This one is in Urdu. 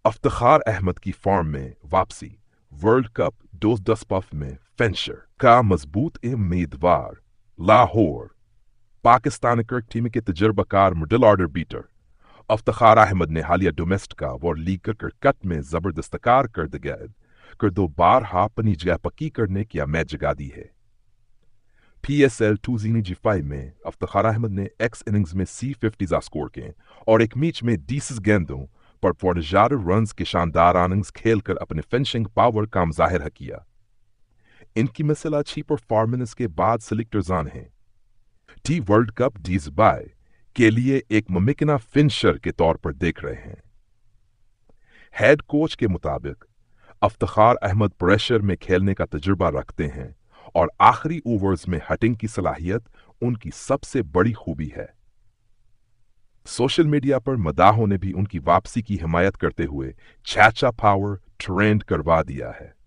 افتخار احمد کی فارم میں واپسی، ورلڈ کپ 2010 میں فینشر کا مضبوط امیدوار، لاہور پاکستان کرکٹ ٹیم کے تجربہ کار middle order batter Iftikhar Ahmed نے حالیہ ڈومیسٹکا ورلڈ لیگ کرکٹ میں زبردست کارکردگی کر دو بارہا اپنی جگہ پکی کرنے کی امید جگا دی ہے۔ پی ایس ایل 2005 میں افتخار احمد نے ایکس اننگز میں C50 اسکور کیں اور ایک میچ میں 20 گیندوں پر 50 رنز کے شاندار اننگز کھیل کر اپنے فنشنگ پاور کا مظاہرہ کیا۔ ان کی مثل اچھی پرفارمنس کے بعد سلیکٹرزان ہیں ٹی ورلڈ کپ ڈیز بائی کے لیے ایک ممکنہ فنشر کے طور پر دیکھ رہے ہیں۔ ہیڈ کوچ کے مطابق افتخار احمد پریشر میں کھیلنے کا تجربہ رکھتے ہیں اور آخری اوورز میں ہٹنگ کی صلاحیت ان کی سب سے بڑی خوبی ہے۔ سوشل میڈیا پر مداحوں نے بھی ان کی واپسی کی حمایت کرتے ہوئے چاچا پاور ٹرینڈ کروا دیا ہے۔